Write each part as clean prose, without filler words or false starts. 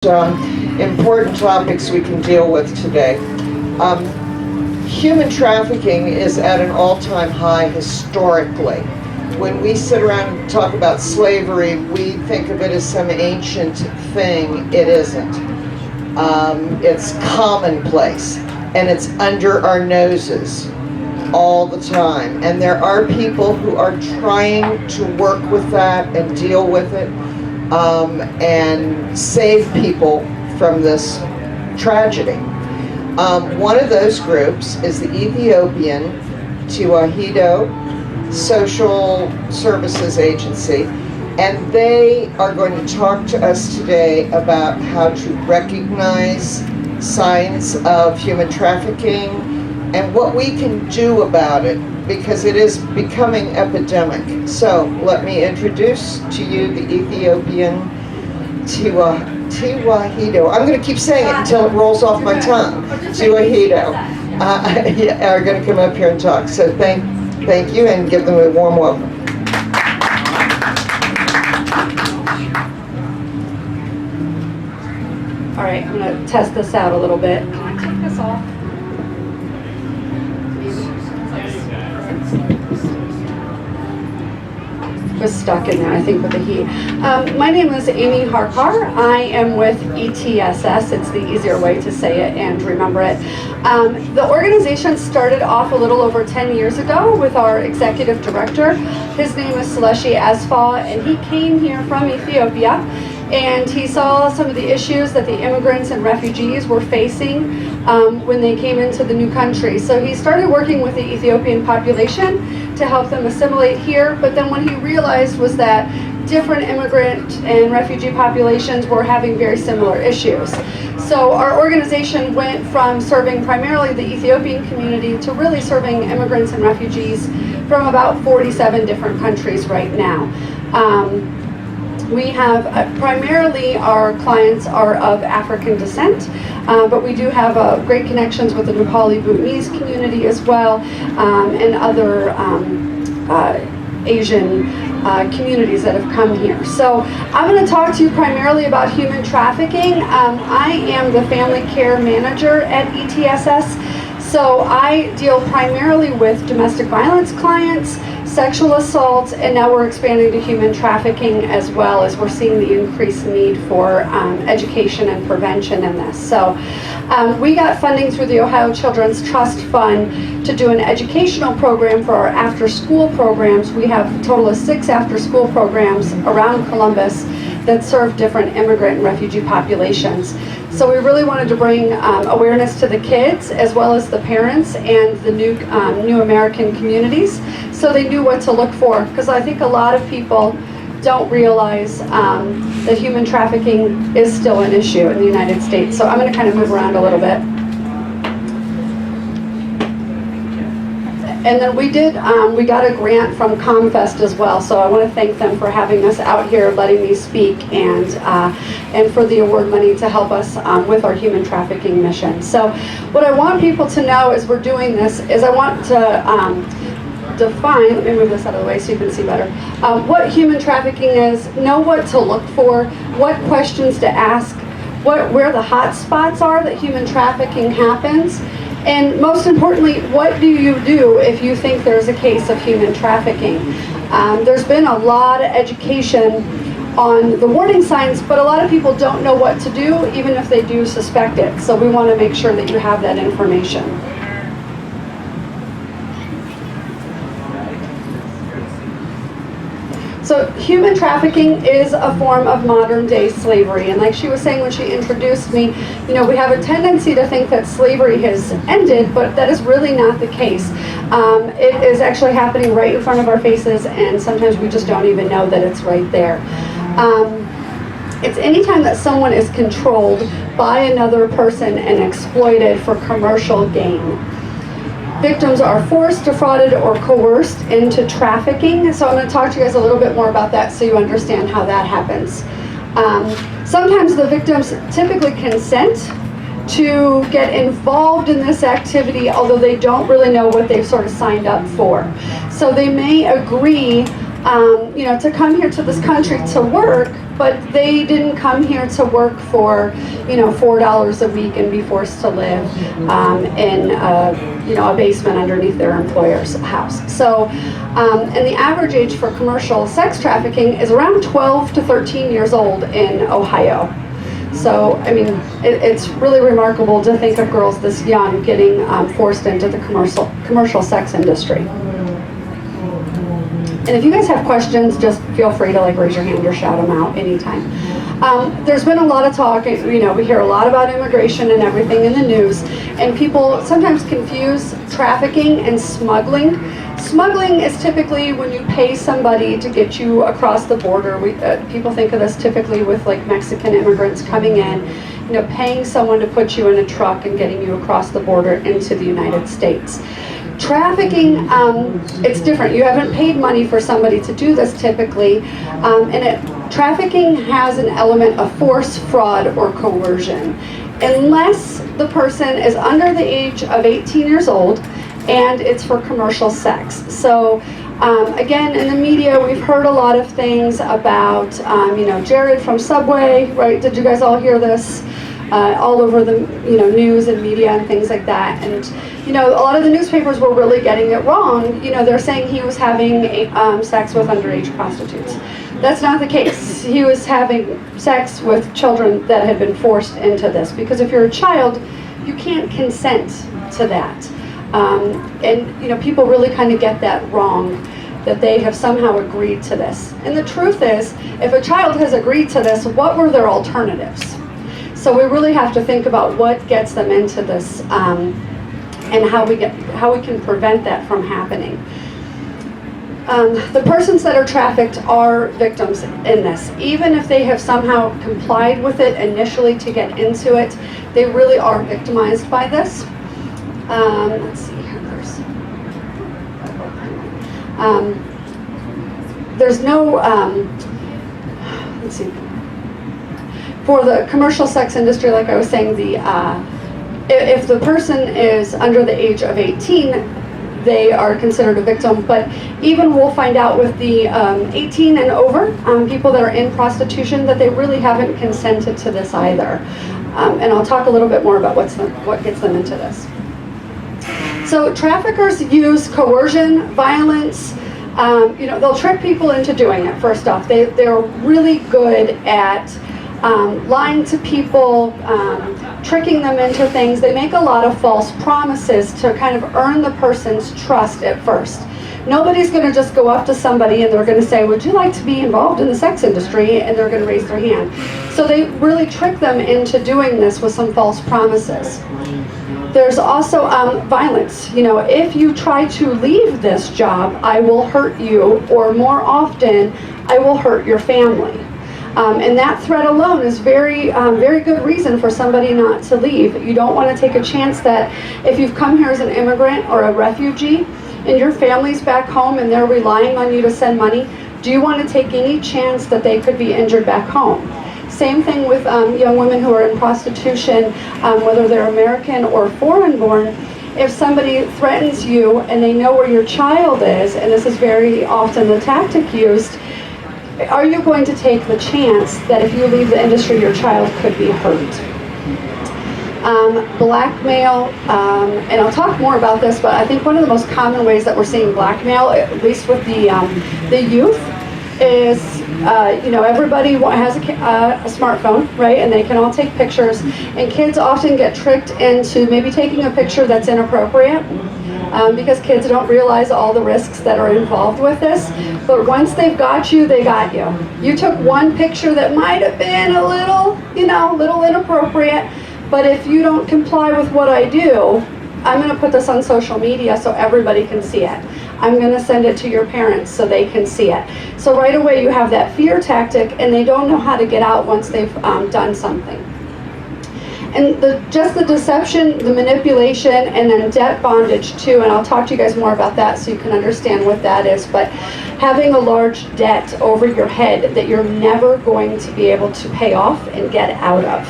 Important topics we can deal with today. Human trafficking is at an all-time high historically. When we sit around and talk about slavery, we think of it as some ancient thing. It isn't. It's commonplace, and it's under our noses all the time. And there are people who are trying to work with that and deal with it and save people from this tragedy. One of those groups is the Ethiopian Tewahedo Social Services Agency, and they are going to talk to us today about how to recognize signs of human trafficking and what we can do about it, because it is becoming epidemic. So let me introduce to you the Ethiopian Tewahedo. I'm going to keep saying it until it rolls off my tongue. Tewahedo are going to come up here and talk. So thank you, and give them a warm welcome. All right, I'm going to test this out a little bit. Can I take this off? Was stuck in there, I think, with the heat. My name is Amy Harkar. I am with ETSS. It's the easier way to say it and remember it. The organization started off a little over 10 years ago with our executive director. His name is Seleshi Asfa, and he came here from Ethiopia, and he saw some of the issues that the immigrants and refugees were facing when they came into the new country. So he started working with the Ethiopian population to help them assimilate here, but then what he realized was that different immigrant and refugee populations were having very similar issues. So our organization went from serving primarily the Ethiopian community to really serving immigrants and refugees from about 47 different countries right now. We have primarily our clients are of African descent, but we do have great connections with the Nepali Bhutanese community as well, and other Asian communities that have come here. So I'm going to talk to you primarily about human trafficking. I am the family care manager at ETSS, so I deal primarily with domestic violence clients, sexual assault, and now we're expanding to human trafficking as well, as we're seeing the increased need for education and prevention in this. So we got funding through the Ohio Children's Trust Fund to do an educational program for our after-school programs. We have a total of 6 after-school programs around Columbus that serve different immigrant and refugee populations. So we really wanted to bring awareness to the kids as well as the parents and the new American communities, so they knew what to look for, because I think a lot of people don't realize that human trafficking is still an issue in the United States. So I'm going to kind of move around a little bit. And then we got a grant from ComFest as well, so I want to thank them for having us out here, letting me speak, and for the award money to help us with our human trafficking mission. So what I want people to know as we're doing this is I want to define, let me move this out of the way so you can see better, what human trafficking is, know what to look for, what questions to ask, where the hot spots are that human trafficking happens, and most importantly, what do you do if you think there's a case of human trafficking? There's been a lot of education on the warning signs, but a lot of people don't know what to do, even if they do suspect it. So we want to make sure that you have that information. So human trafficking is a form of modern day slavery, and like she was saying when she introduced me, we have a tendency to think that slavery has ended, but that is really not the case. It is actually happening right in front of our faces, and sometimes we just don't even know that it's right there. It's anytime that someone is controlled by another person and exploited for commercial gain. Victims are forced, defrauded, or coerced into trafficking. So I'm going to talk to you guys a little bit more about that so you understand how that happens. Sometimes the victims typically consent to get involved in this activity, although they don't really know what they've sort of signed up for. So they may agree to come here to this country to work, but they didn't come here to work for, $4 a week and be forced to live in a basement underneath their employer's house. So, and the average age for commercial sex trafficking is around 12 to 13 years old in Ohio. So, I mean, it's really remarkable to think of girls this young getting forced into the commercial sex industry. And if you guys have questions, just feel free to raise your hand or shout them out anytime. There's been a lot of talk, we hear a lot about immigration and everything in the news, and people sometimes confuse trafficking and smuggling. Smuggling is typically when you pay somebody to get you across the border. People think of this typically with Mexican immigrants coming in, paying someone to put you in a truck and getting you across the border into the United States. Trafficking, it's different. You haven't paid money for somebody to do this typically, trafficking has an element of force, fraud, or coercion. Unless the person is under the age of 18 years old and it's for commercial sex. So again, in the media, we've heard a lot of things about, Jared from Subway, right? Did you guys all hear this? All over the news and media and things like that, and a lot of the newspapers were really getting it wrong. They're saying he was having sex with underage prostitutes. That's not the case. He was having sex with children that had been forced into this, because if you're a child, you can't consent to that. And people really kind of get that wrong, that they have somehow agreed to this. And the truth is, if a child has agreed to this, what were their alternatives? So we really have to think about what gets them into this, and how we can prevent that from happening. The persons that are trafficked are victims in this. Even if they have somehow complied with it initially to get into it, they really are victimized by this. Let's see here. There's no. Let's see. For the commercial sex industry, like I was saying, if the person is under the age of 18, they are considered a victim. But even we'll find out with the 18 and over people that are in prostitution that they really haven't consented to this either. And I'll talk a little bit more about what gets them into this. So traffickers use coercion, violence. They'll trick people into doing it. First off, they're really good at lying to people, tricking them into things. They make a lot of false promises to kind of earn the person's trust at first. Nobody's going to just go up to somebody and they're going to say, would you like to be involved in the sex industry? And they're going to raise their hand. So they really trick them into doing this with some false promises. There's also violence. If you try to leave this job, I will hurt you, or more often, I will hurt your family. And that threat alone is very good reason for somebody not to leave. You don't want to take a chance that if you've come here as an immigrant or a refugee and your family's back home and they're relying on you to send money, do you want to take any chance that they could be injured back home? Same thing with young women who are in prostitution, whether they're American or foreign-born. If somebody threatens you and they know where your child is, and this is very often the tactic used, are you going to take the chance that if you leave the industry, your child could be hurt? Blackmail, and I'll talk more about this, but I think one of the most common ways that we're seeing blackmail, at least with the youth, is everybody has a smartphone, right? And they can all take pictures, and kids often get tricked into maybe taking a picture that's inappropriate. Because kids don't realize all the risks that are involved with this. But once they've got you, they got you. You took one picture that might have been a little inappropriate, but if you don't comply with what I do, I'm going to put this on social media so everybody can see it. I'm going to send it to your parents so they can see it. So right away you have that fear tactic, and they don't know how to get out once they've done something. And just the deception, the manipulation, and then debt bondage too, and I'll talk to you guys more about that so you can understand what that is, but having a large debt over your head that you're never going to be able to pay off and get out of.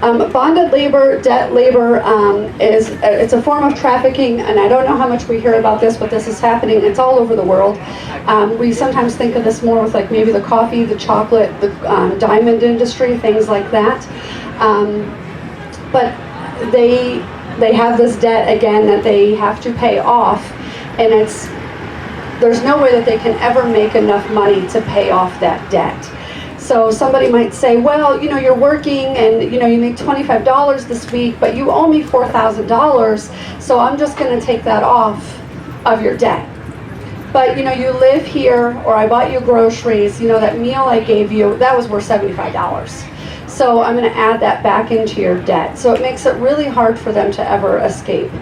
Bonded labor, debt labor, it's a form of trafficking, and I don't know how much we hear about this, but this is happening. It's all over the world. We sometimes think of this more with like maybe the coffee, the chocolate, the diamond industry, things like that. But they have this debt again that they have to pay off, and there's no way that they can ever make enough money to pay off that debt. So somebody might say, well, you know, you're working and you know you make $25 this week, but you owe me $4,000, so I'm just going to take that off of your debt. But you know, you live here, or I bought you groceries, you know, that meal I gave you, that was worth $75. So I'm going to add that back into your debt. So it makes it really hard for them to ever escape.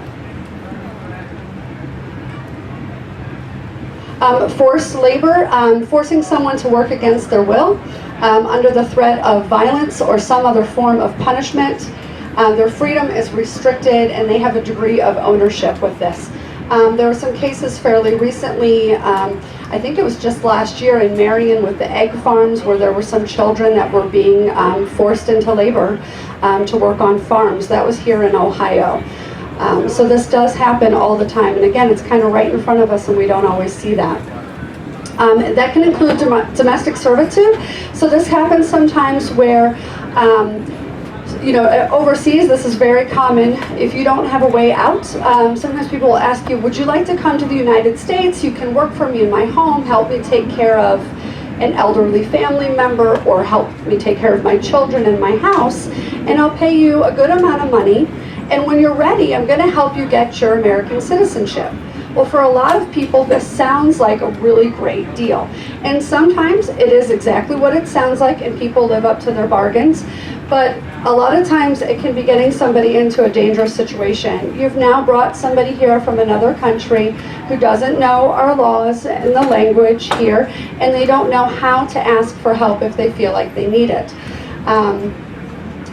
Forced labor, forcing someone to work against their will, under the threat of violence or some other form of punishment. Their freedom is restricted, and they have a degree of ownership with this. There were some cases fairly recently, I think it was just last year in Marion with the egg farms, where there were some children that were being forced into labor to work on farms. That was here in Ohio. So this does happen all the time, and again, it's kind of right in front of us and we don't always see that. That can include domestic servitude. So this happens sometimes where you know, overseas, this is very common. If you don't have a way out, sometimes people will ask you, would you like to come to the United States? You can work for me in my home, help me take care of an elderly family member, or help me take care of my children in my house, and I'll pay you a good amount of money, and when you're ready, I'm going to help you get your American citizenship. Well, for a lot of people, this sounds like a really great deal. And sometimes it is exactly what it sounds like, and people live up to their bargains. But a lot of times it can be getting somebody into a dangerous situation. You've now brought somebody here from another country who doesn't know our laws and the language here, and they don't know how to ask for help if they feel like they need it.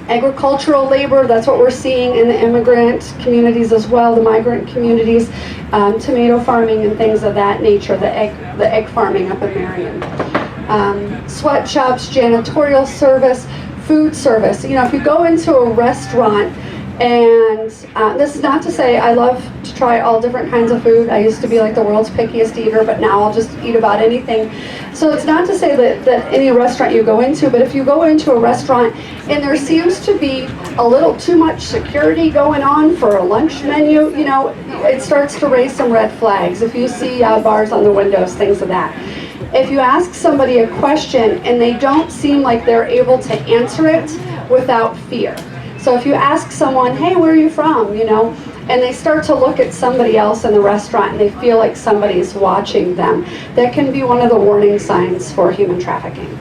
Agricultural labor, that's what we're seeing in the immigrant communities as well, the migrant communities, tomato farming and things of that nature, the egg farming up in Marion. Sweatshops, janitorial service, food service. You know, if you go into a restaurant, and this is not to say I love to try all different kinds of food. I used to be like the world's pickiest eater, but now I'll just eat about anything. So it's not to say that any restaurant you go into, but if you go into a restaurant and there seems to be a little too much security going on for a lunch menu, you know, it starts to raise some red flags. If you see bars on the windows, things of that. If you ask somebody a question and they don't seem like they're able to answer it without fear. So if you ask someone, hey, where are you from, you know, and they start to look at somebody else in the restaurant and they feel like somebody's watching them, that can be one of the warning signs for human trafficking.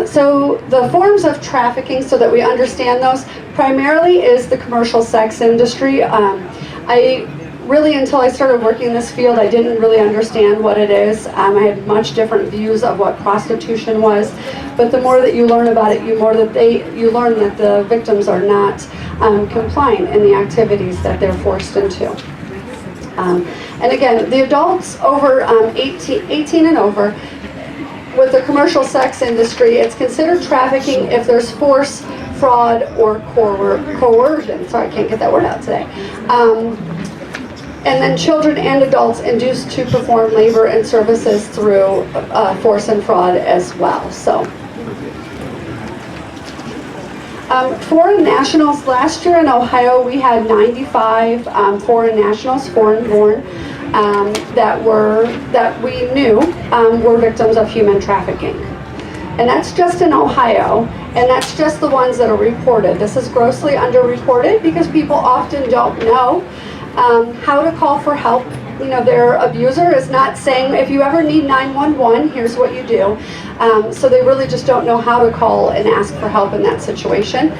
So the forms of trafficking, so that we understand those, primarily is the commercial sex industry. Really, until I started working in this field, I didn't really understand what it is. I had much different views of what prostitution was, but the more that you learn about it, you learn that the victims are not compliant in the activities that they're forced into. And again, the adults over 18 and over, with the commercial sex industry, it's considered trafficking if there's force, fraud, or coercion. Sorry, I can't get that word out today. And then children and adults induced to perform labor and services through force and fraud as well. So, foreign nationals, last year in Ohio we had 95 foreign nationals, foreign born, that we knew were victims of human trafficking. And that's just in Ohio, and that's just the ones that are reported. This is grossly underreported because people often don't know how to call for help. You know, their abuser is not saying, if you ever need 911, here's what you do. So they really just don't know how to call and ask for help in that situation.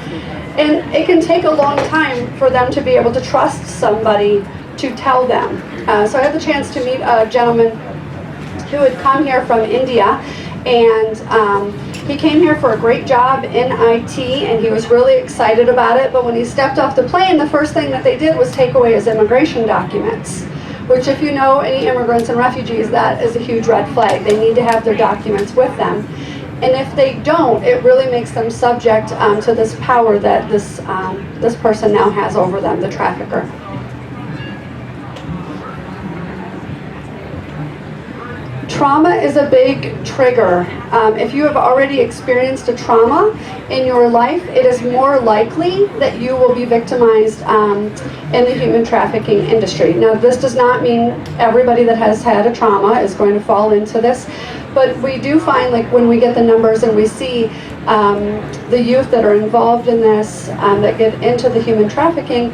And it can take a long time for them to be able to trust somebody to tell them. So I had the chance to meet a gentleman who had come here from India, and he came here for a great job in IT, and he was really excited about it, but when he stepped off the plane, the first thing that they did was take away his immigration documents, which, if you know any immigrants and refugees, that is a huge red flag. They need to have their documents with them. And if they don't, it really makes them subject to this power that this person now has over them, the trafficker. Trauma is a big trigger. If you have already experienced a trauma in your life, it is more likely that you will be victimized in the human trafficking industry. Now, this does not mean everybody that has had a trauma is going to fall into this, but we do find, like, when we get the numbers and we see the youth that are involved in this, that get into the human trafficking,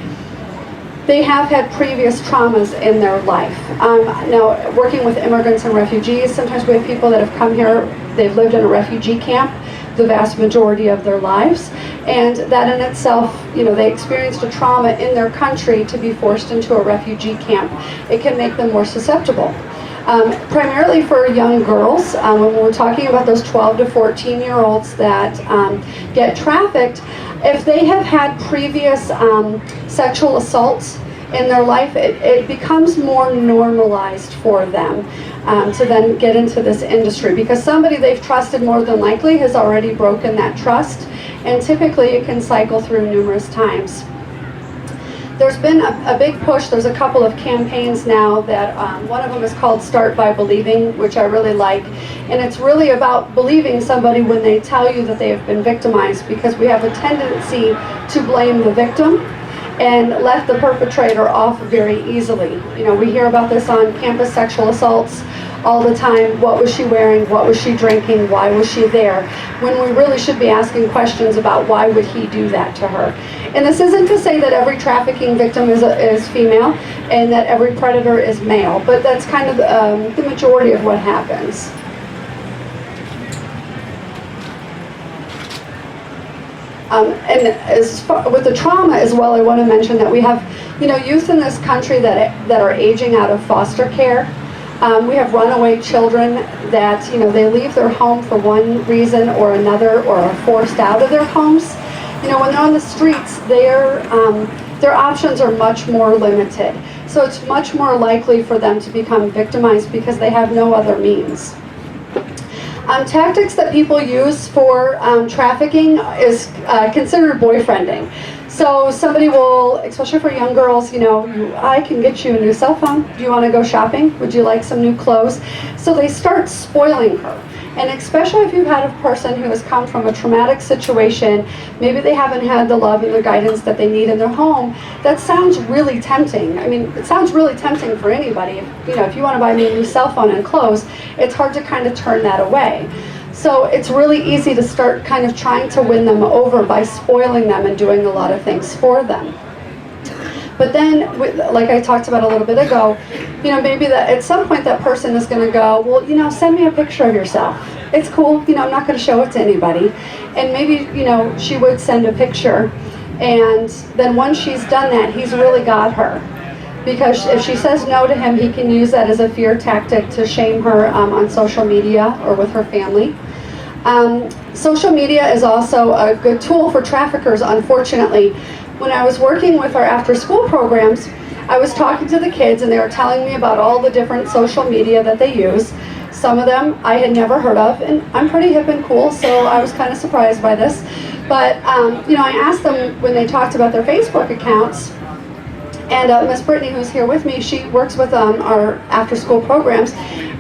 they have had previous traumas in their life. Now, working with immigrants and refugees, sometimes we have people that have come here, they've lived in a refugee camp the vast majority of their lives, and that in itself, you know, they experienced a trauma in their country to be forced into a refugee camp. It can make them more susceptible. Primarily for young girls, when we're talking about those 12 to 14-year-olds that get trafficked, if they have had previous sexual assaults in their life, it becomes more normalized for them to then get into this industry, because somebody they've trusted more than likely has already broken that trust, and typically it can cycle through numerous times. There's been a big push. There's a couple of campaigns now that one of them is called Start by Believing, which I really like. And it's really about believing somebody when they tell you that they have been victimized, because we have a tendency to blame the victim and let the perpetrator off very easily. You know, we hear about this on campus sexual assaults all the time. What was she wearing? What was she drinking? Why was she there? When we really should be asking questions about why would he do that to her. And this isn't to say that every trafficking victim is female and that every predator is male, but that's kind of the majority of what happens. And as far with the trauma as well, I want to mention that we have, you know, youth in this country that are aging out of foster care. We have runaway children that, you know, they leave their home for one reason or another, or are forced out of their homes. You know, when they're on the streets, their options are much more limited. So it's much more likely for them to become victimized because they have no other means. Tactics that people use for trafficking is considered boyfriending. So somebody will, especially for young girls, you know, I can get you a new cell phone. Do you want to go shopping? Would you like some new clothes? So they start spoiling her. And especially if you've had a person who has come from a traumatic situation, maybe they haven't had the love and the guidance that they need in their home, that sounds really tempting. I mean, it sounds really tempting for anybody. You know, if you want to buy me a new cell phone and clothes, it's hard to kind of turn that away. So it's really easy to start kind of trying to win them over by spoiling them and doing a lot of things for them. But then, like I talked about a little bit ago, you know, maybe that at some point that person is going to go, well, you know, send me a picture of yourself. It's cool, you know, I'm not going to show it to anybody. And maybe, you know, she would send a picture, and then once she's done that, he's really got her. Because if she says no to him, he can use that as a fear tactic to shame her on social media or with her family. Social media is also a good tool for traffickers, unfortunately. When I was working with our after-school programs, I was talking to the kids and they were telling me about all the different social media that they use. Some of them I had never heard of, and I'm pretty hip and cool, so I was kind of surprised by this. But, you know, I asked them when they talked about their Facebook accounts, and Miss Brittany, who's here with me, she works with our after-school programs,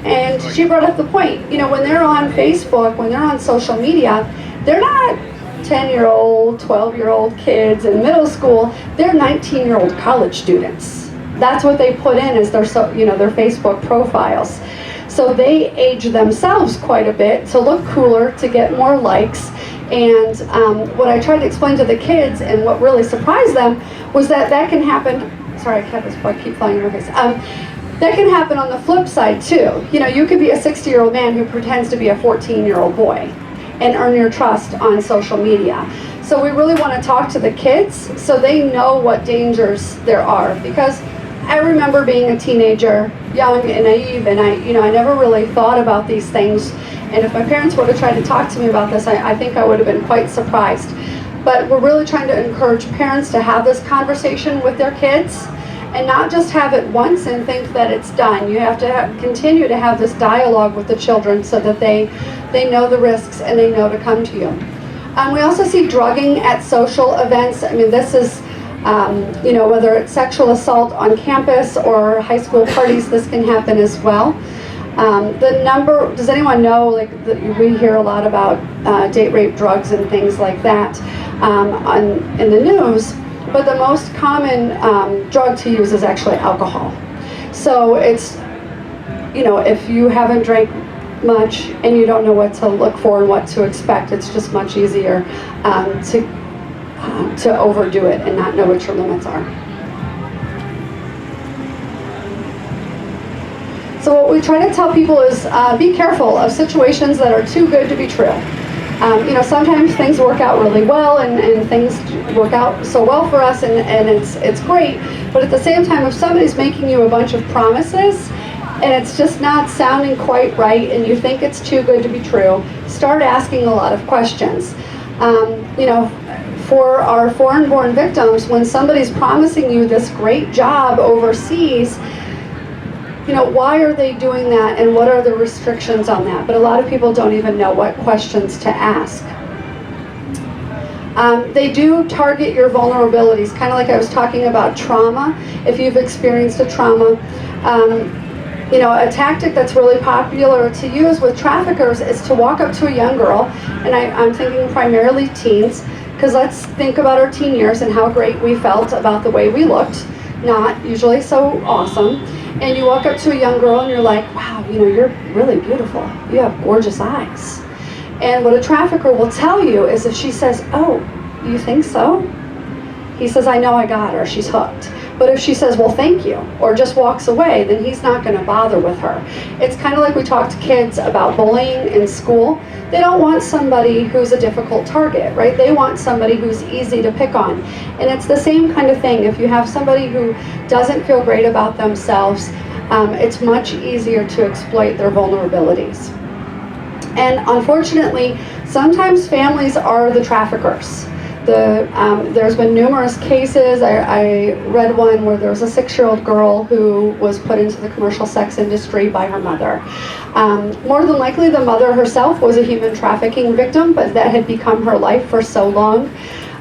and she brought up the point, you know, when they're on Facebook, when they're on social media, they're not 10-year-old, 12-year-old kids in middle school, they're 19-year-old college students. That's what they put in as their, you know, their Facebook profiles. So they age themselves quite a bit to look cooler, to get more likes. And what I tried to explain to the kids, and what really surprised them, was that that can happen. Sorry, I kept this bug keep flying in my face. That can happen on the flip side too. You know, you could be a 60-year-old man who pretends to be a 14-year-old boy and earn your trust on social media. So we really want to talk to the kids so they know what dangers there are. Because I remember being a teenager, young and naive, and I never really thought about these things. And if my parents would have tried to talk to me about this, I think I would have been quite surprised. But we're really trying to encourage parents to have this conversation with their kids and not just have it once and think that it's done. You have to continue to have this dialogue with the children so that they know the risks and they know to come to you. We also see drugging at social events. I mean, this is, whether it's sexual assault on campus or high school parties, this can happen as well. Does anyone know, we hear a lot about date rape drugs and things like that in the news, but the most common drug to use is actually alcohol. So it's, if you haven't drank much and you don't know what to look for and what to expect, it's just much easier to overdo it and not know what your limits are. So what we try to tell people is be careful of situations that are too good to be true. Sometimes things work out really well and things work out so well for us and it's great, but at the same time, if somebody's making you a bunch of promises and it's just not sounding quite right and you think it's too good to be true, start asking a lot of questions. For our foreign-born victims, when somebody's promising you this great job overseas, why are they doing that and what are the restrictions on that? But a lot of people don't even know what questions to ask. They do target your vulnerabilities, kind of like I was talking about trauma. If you've experienced a trauma, a tactic that's really popular to use with traffickers is to walk up to a young girl, and I'm thinking primarily teens, because let's think about our teen years and how great we felt about the way we looked, not usually so awesome. And you walk up to a young girl and you're like, wow, you're really beautiful. You have gorgeous eyes. And what a trafficker will tell you is if she says, oh, you think so? He says, I know I got her, she's hooked. But if she says, well, thank you, or just walks away, then he's not going to bother with her. It's kind of like we talk to kids about bullying in school. They don't want somebody who's a difficult target, right? They want somebody who's easy to pick on. And it's the same kind of thing. If you have somebody who doesn't feel great about themselves, it's much easier to exploit their vulnerabilities. And unfortunately, sometimes families are the traffickers. There's been numerous cases. I read one where there was a 6-year-old girl who was put into the commercial sex industry by her mother. More than likely, the mother herself was a human trafficking victim, but that had become her life for so long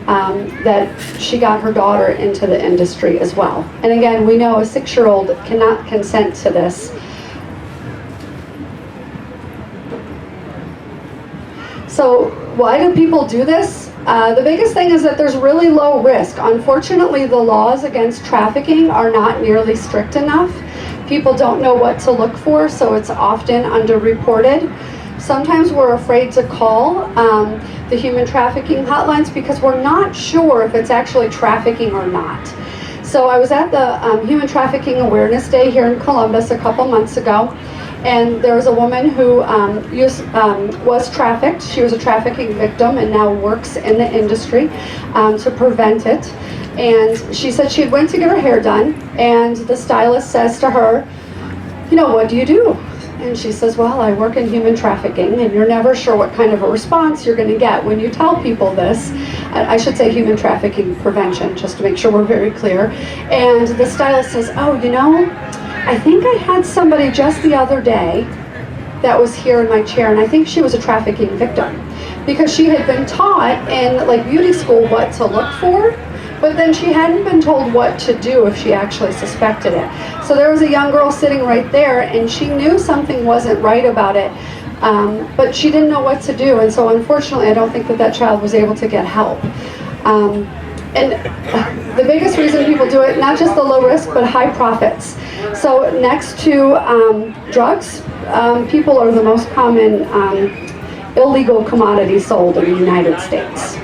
that she got her daughter into the industry as well. And again, we know a 6-year-old cannot consent to this. So why do people do this? The biggest thing is that there's really low risk. Unfortunately, the laws against trafficking are not nearly strict enough. People don't know what to look for, so it's often underreported. Sometimes we're afraid to call the human trafficking hotlines because we're not sure if it's actually trafficking or not. So I was at the Human Trafficking Awareness Day here in Columbus a couple months ago, and there was a woman who was trafficked. She was a trafficking victim and now works in the industry to prevent it. And she said she went to get her hair done, and the stylist says to her, what do you do? And she says, well, I work in human trafficking, and you're never sure what kind of a response you're going to get when you tell people this. I should say human trafficking prevention, just to make sure we're very clear. And the stylist says, oh, I think I had somebody just the other day that was here in my chair, and I think she was a trafficking victim because she had been taught in beauty school what to look for, but then she hadn't been told what to do if she actually suspected it. So there was a young girl sitting right there, and she knew something wasn't right about it, but she didn't know what to do. And so unfortunately, I don't think that child was able to get help. And the biggest reason people do it, not just the low risk, but high profits. So next to drugs, people are the most common illegal commodity sold in the United States.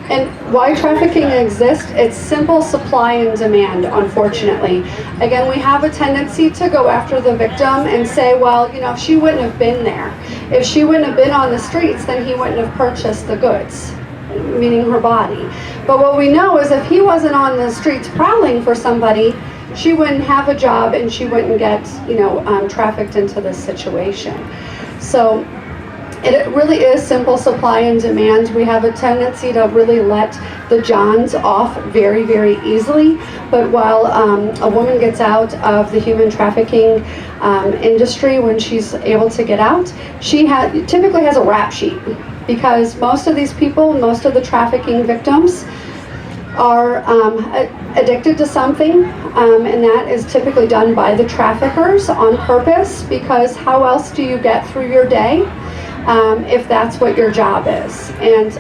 And why trafficking exists, it's simple supply and demand, unfortunately. Again, we have a tendency to go after the victim and say, well, if she wouldn't have been there, if she wouldn't have been on the streets, then he wouldn't have purchased the goods, meaning her body. But what we know is if he wasn't on the streets prowling for somebody, she wouldn't have a job and she wouldn't get, trafficked into this situation. So It really is simple supply and demand. We have a tendency to really let the Johns off very, very easily. But while a woman gets out of the human trafficking industry, when she's able to get out, she typically has a rap sheet, because most of these people, most of the trafficking victims, are addicted to something, and that is typically done by the traffickers on purpose, because how else do you get through your day if that's what your job is? And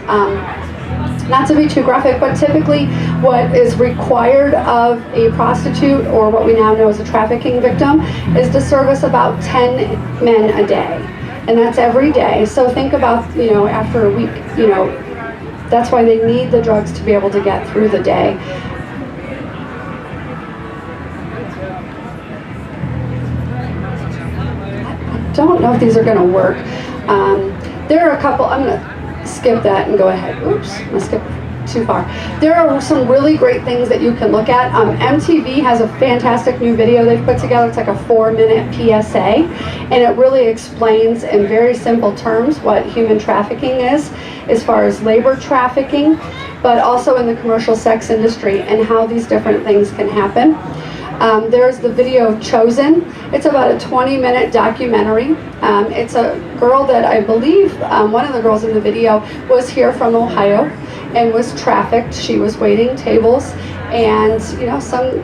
not to be too graphic, but typically what is required of a prostitute, or what we now know as a trafficking victim, is to service about 10 men a day. And that's every day. So think about, after a week, that's why they need the drugs to be able to get through the day. I don't know if these are going to work. There are a couple, I'm going to skip that and go ahead. Oops, I'm going to skip too far. There are some really great things that you can look at. MTV has a fantastic new video they've put together. It's like a 4-minute PSA, and it really explains in very simple terms what human trafficking is, as far as labor trafficking, but also in the commercial sex industry, and how these different things can happen. There's the video Chosen. It's about a 20-minute documentary. It's a girl that I believe, one of the girls in the video was here from Ohio and was trafficked. She was waiting tables, and some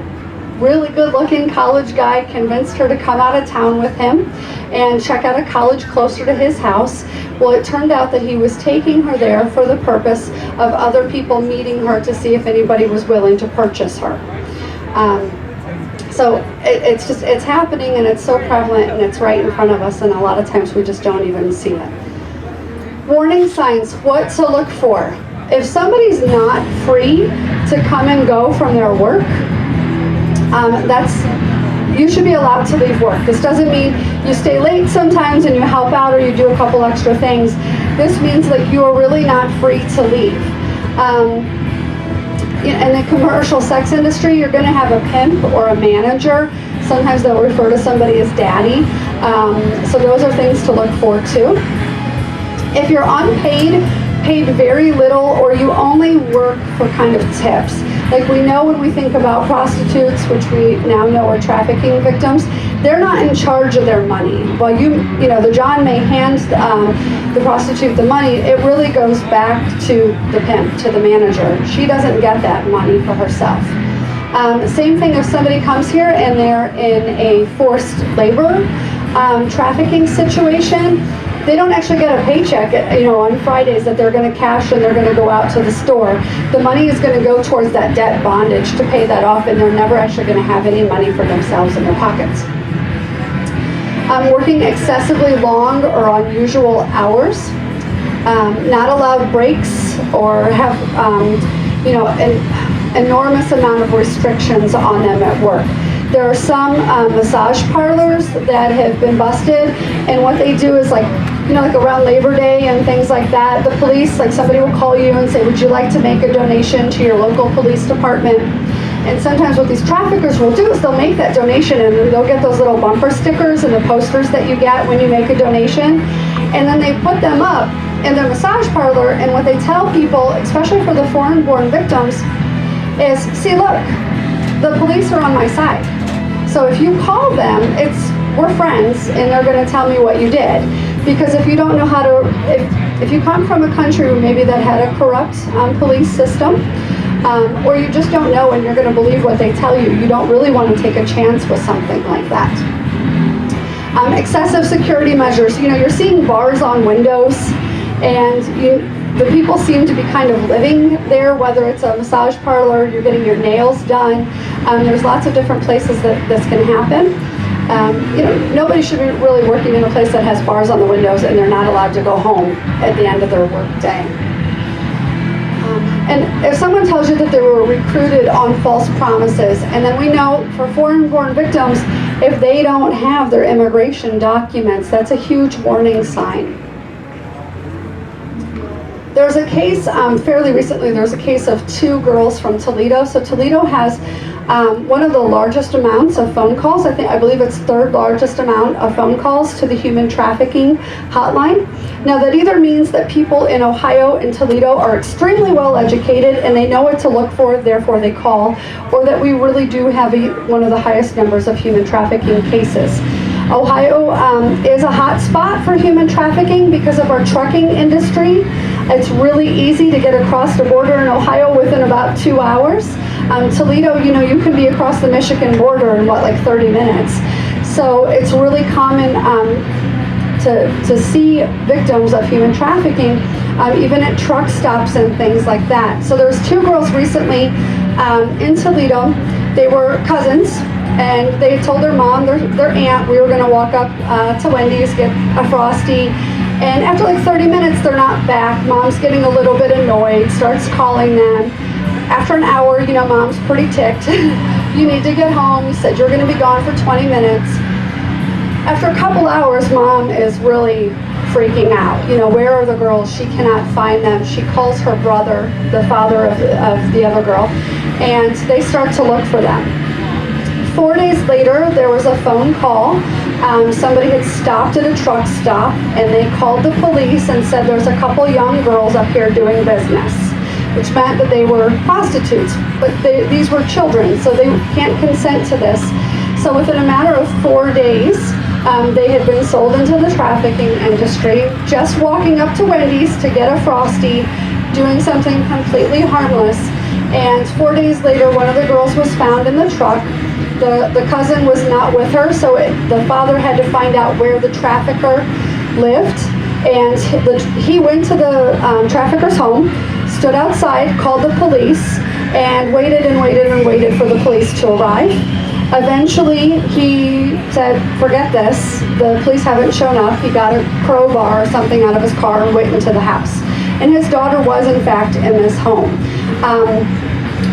really good-looking college guy convinced her to come out of town with him and check out a college closer to his house. Well, it turned out that he was taking her there for the purpose of other people meeting her to see if anybody was willing to purchase her. So it's happening, and it's so prevalent, and it's right in front of us, and a lot of times we just don't even see it. Warning signs, what to look for. If somebody's not free to come and go from their work, you should be allowed to leave work. This doesn't mean you stay late sometimes and you help out or you do a couple extra things. This means that you are really not free to leave. In the commercial sex industry, you're going to have a pimp or a manager. Sometimes they'll refer to somebody as daddy. So those are things to look for too. If you're unpaid, paid very little, or you only work for kind of tips. Like we know when we think about prostitutes, which we now know are trafficking victims, they're not in charge of their money. While the John may hand the prostitute the money, it really goes back to the pimp, to the manager. She doesn't get that money for herself. Same thing if somebody comes here and they're in a forced labor trafficking situation. They don't actually get a paycheck, on Fridays that they're going to cash and they're going to go out to the store. The money is going to go towards that debt bondage to pay that off, and they're never actually going to have any money for themselves in their pockets. Working excessively long or unusual hours, not allowed breaks, or have an enormous amount of restrictions on them at work. There are some massage parlors that have been busted, and what they do is like around Labor Day and things like that, the police, somebody will call you and say, would you like to make a donation to your local police department? And sometimes what these traffickers will do is they'll make that donation, and they'll get those little bumper stickers and the posters that you get when you make a donation, and then they put them up in their massage parlor, and what they tell people, especially for the foreign-born victims, is, see, look, the police are on my side. So if you call them, we're friends, and they're going to tell me what you did. Because if you don't know how to, if you come from a country maybe that had a corrupt police system, or you just don't know and you're going to believe what they tell you, you don't really want to take a chance with something like that. Excessive security measures. You're seeing bars on windows, and the people seem to be kind of living there, whether it's a massage parlor, you're getting your nails done. There's lots of different places that this can happen. Nobody should be really working in a place that has bars on the windows and they're not allowed to go home at the end of their work day. And if someone tells you that they were recruited on false promises, and then we know for foreign-born victims, if they don't have their immigration documents, that's a huge warning sign. There's a case, fairly recently, there was a case of 2 girls from Toledo. So Toledo has one of the largest amounts of phone calls. I believe it's 3rd largest amount of phone calls to the human trafficking hotline. Now that either means that people in Ohio and Toledo are extremely well educated and they know what to look for, therefore they call, or that we really do have one of the highest numbers of human trafficking cases. Ohio is a hot spot for human trafficking because of our trucking industry. It's really easy to get across the border in Ohio within about 2 hours. Toledo, you can be across the Michigan border in like 30 minutes. So it's really common to see victims of human trafficking, even at truck stops and things like that. So there was 2 girls recently in Toledo. They were cousins, and they told their mom, their aunt, we were going to walk up to Wendy's, get a Frosty, and after like 30 minutes, they're not back. Mom's getting a little bit annoyed, starts calling them. After an hour, mom's pretty ticked. You need to get home. You said you're going to be gone for 20 minutes. After a couple hours, mom is really freaking out. Where are the girls? She cannot find them. She calls her brother, the father of the other girl, and they start to look for them. 4 days later, there was a phone call. Somebody had stopped at a truck stop, and they called the police and said there's a couple young girls up here doing business, which meant that they were prostitutes, but these were children, so they can't consent to this. So within a matter of 4 days, they had been sold into the trafficking industry, just walking up to Wendy's to get a Frosty, doing something completely harmless. And 4 days later, one of the girls was found in the truck. The cousin was not with her, so the father had to find out where the trafficker lived. And he went to the trafficker's home, stood outside, called the police, and waited and waited and waited for the police to arrive. Eventually, he said, forget this, the police haven't shown up. He got a crowbar or something out of his car and went into the house. And his daughter was, in fact, in this home.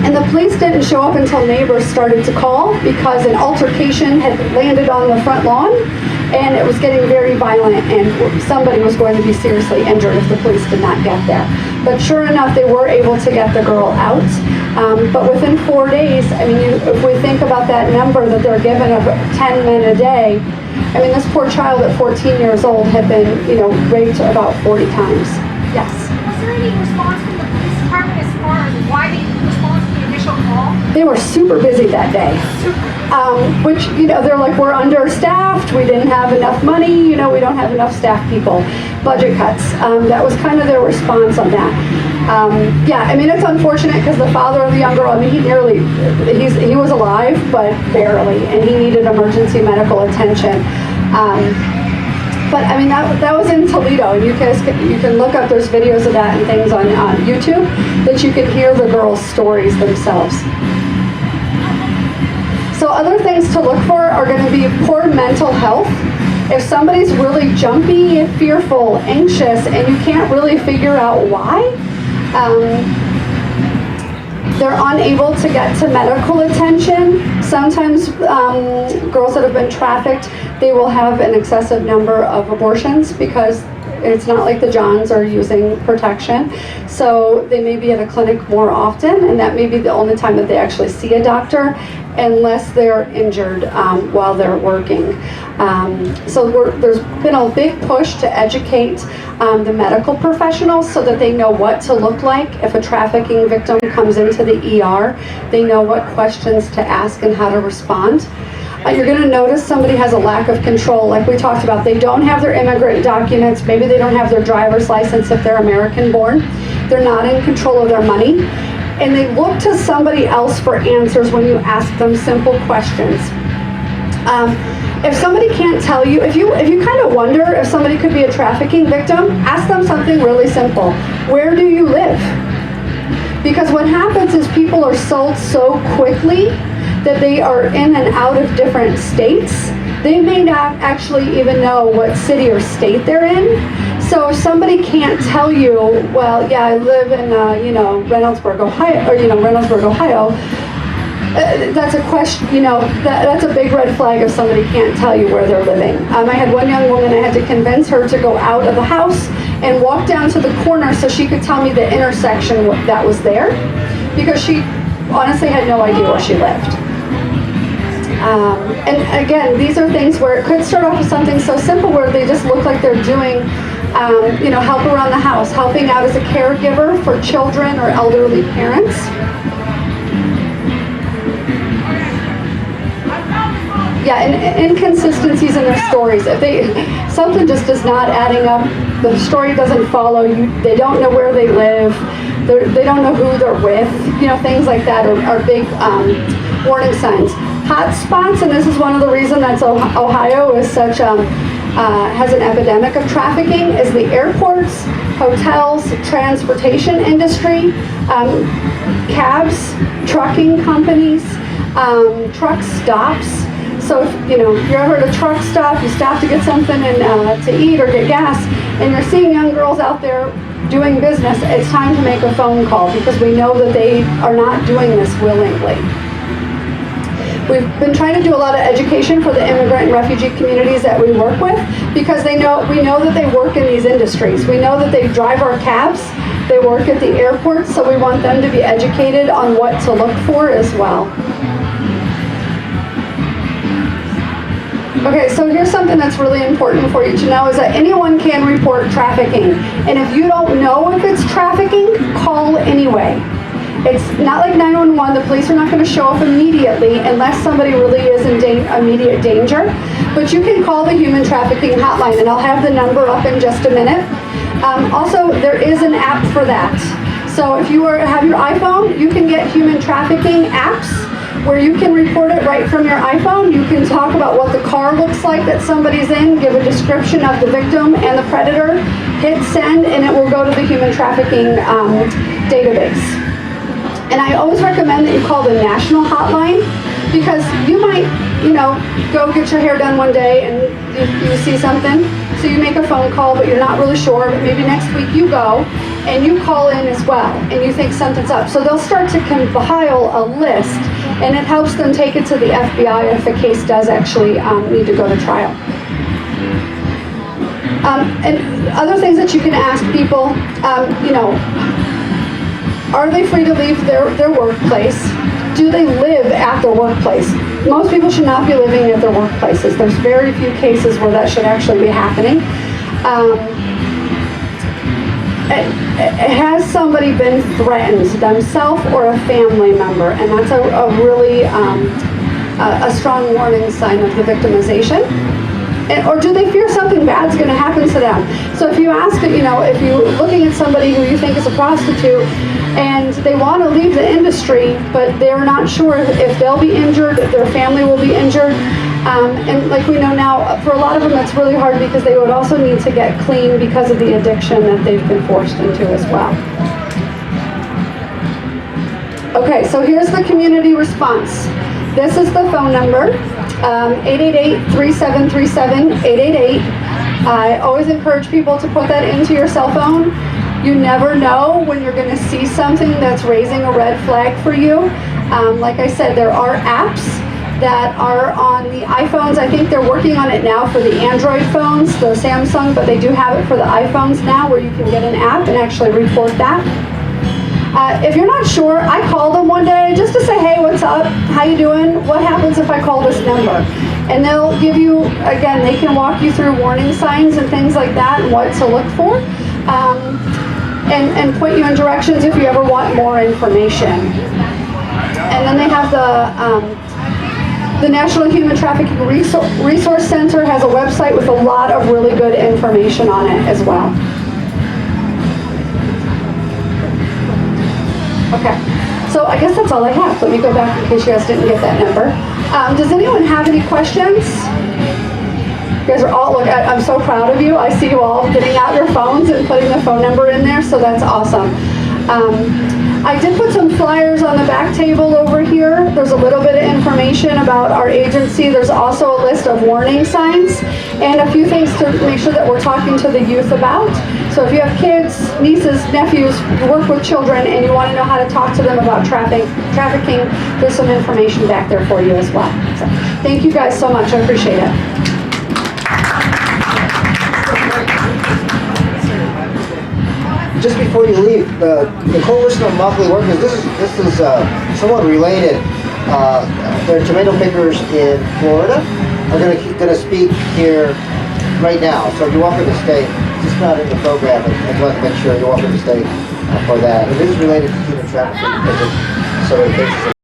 And the police didn't show up until neighbors started to call because an altercation had landed on the front lawn, and it was getting very violent, and somebody was going to be seriously injured if the police did not get there. But sure enough, they were able to get the girl out. But within 4 days, if we think about that number that they're given of 10 men a day, this poor child at 14 years old had been, raped about 40 times. Yes? Was there any response from the police department as far as why they didn't respond to the initial call? They were super busy that day. Which, they're like, we're understaffed, we didn't have enough money, we don't have enough staff people, budget cuts. That was kind of their response on that. It's unfortunate because the father of the young girl, he was alive, but barely, and he needed emergency medical attention. But that was in Toledo, and you can look up, there's videos of that and things on YouTube that you can hear the girls' stories themselves. So other things to look for are going to be poor mental health. If somebody's really jumpy, fearful, anxious, and you can't really figure out why, they're unable to get to medical attention. Sometimes girls that have been trafficked, they will have an excessive number of abortions because it's not like the Johns are using protection. So they may be at a clinic more often, and that may be the only time that they actually see a doctor, unless they're injured while they're working. So there's been a big push to educate the medical professionals so that they know what to look like if a trafficking victim comes into the ER. They know what questions to ask and how to respond. You're going to notice somebody has a lack of control, like we talked about. They don't have their immigrant documents. Maybe they don't have their driver's license if they're American born. They're not in control of their money. And they look to somebody else for answers when you ask them simple questions. If somebody can't tell you, if you kind of wonder if somebody could be a trafficking victim, ask them something really simple. Where do you live? Because what happens is people are sold so quickly that they are in and out of different states. They may not actually even know what city or state they're in. So if somebody can't tell you, well, yeah, I live in, Reynoldsburg, Ohio, that's a question, that's a big red flag if somebody can't tell you where they're living. I had one young woman, I had to convince her to go out of the house and walk down to the corner so she could tell me the intersection that was there, because she honestly had no idea where she lived. And again, these are things where it could start off with something so simple where they just look like they're doing Help around the house, helping out as a caregiver for children or elderly parents. Yeah, and inconsistencies in their stories. If something just is not adding up, the story doesn't follow you, they don't know where they live, they don't know who they're with, things like that are big warning signs. Hot spots, and this is one of the reasons that Ohio is such has an epidemic of trafficking, is the airports, hotels, transportation industry, cabs, trucking companies, truck stops. So if you ever heard a truck stop, you stop to get something and to eat or get gas, and you're seeing young girls out there doing business, it's time to make a phone call, because we know that they are not doing this willingly. We've been trying to do a lot of education for the immigrant and refugee communities that we work with, because we know that they work in these industries. We know that they drive our cabs, they work at the airport, so we want them to be educated on what to look for as well. Okay, so here's something that's really important for you to know, is that anyone can report trafficking. And if you don't know if it's trafficking, call anyway. It's not like 911, the police are not going to show up immediately unless somebody really is in immediate danger. But you can call the human trafficking hotline, and I'll have the number up in just a minute. Also, there is an app for that. So if you have your iPhone, you can get human trafficking apps where you can report it right from your iPhone. You can talk about what the car looks like that somebody's in, give a description of the victim and the predator, hit send, and it will go to the human trafficking database. And I always recommend that you call the national hotline, because you might, go get your hair done one day and you see something, so you make a phone call, but you're not really sure, but maybe next week you go and you call in as well, and you think something's up. So they'll start to compile a list, and it helps them take it to the FBI if the case does actually need to go to trial. And other things that you can ask people, are they free to leave their workplace? Do they live at their workplace? Most people should not be living at their workplaces. There's very few cases where that should actually be happening. Has somebody been threatened, themselves or a family member? And that's a really a strong warning sign of the victimization. Or do they fear something bad's going to happen to them? So if you ask, if you're looking at somebody who you think is a prostitute and they want to leave the industry, but they're not sure if they'll be injured, if their family will be injured, and like we know now, for a lot of them it's really hard, because they would also need to get clean because of the addiction that they've been forced into as well. Okay, so here's the community response. This is the phone number, 888-3737-888. I always encourage people to put that into your cell phone. You never know when you're going to see something that's raising a red flag for you. Like I said, there are apps that are on the iPhones. I think they're working on it now for the Android phones, the Samsung, but they do have it for the iPhones now, where you can get an app and actually report that. If you're not sure, I called them one day just to say, hey, what's up? How you doing? What happens if I call this number? And they'll give you, again, they can walk you through warning signs and things like that and what to look for, and point you in directions if you ever want more information. And then they have the National Human Trafficking Resource Center has a website with a lot of really good information on it as well. Okay, so I guess that's all I have. Let me go back in case you guys didn't get that number. Does anyone have any questions? You guys are all, I'm so proud of you. I see you all getting out your phones and putting the phone number in there, so that's awesome. I did put some flyers on the back table over here. There's a little bit of information about our agency. There's also a list of warning signs and a few things to make sure that we're talking to the youth about. So if you have kids, nieces, nephews, you work with children, and you want to know how to talk to them about trafficking, there's some information back there for you as well. So thank you guys so much. I appreciate it. Just before you leave, the Coalition of Monthly Workers, this is somewhat related. They're tomato pickers in Florida. Are going to speak here right now, so you're welcome to stay. just not in the program, and I'd like to make sure you're welcome to stay for that. It is related to human trafficking because of some of the cases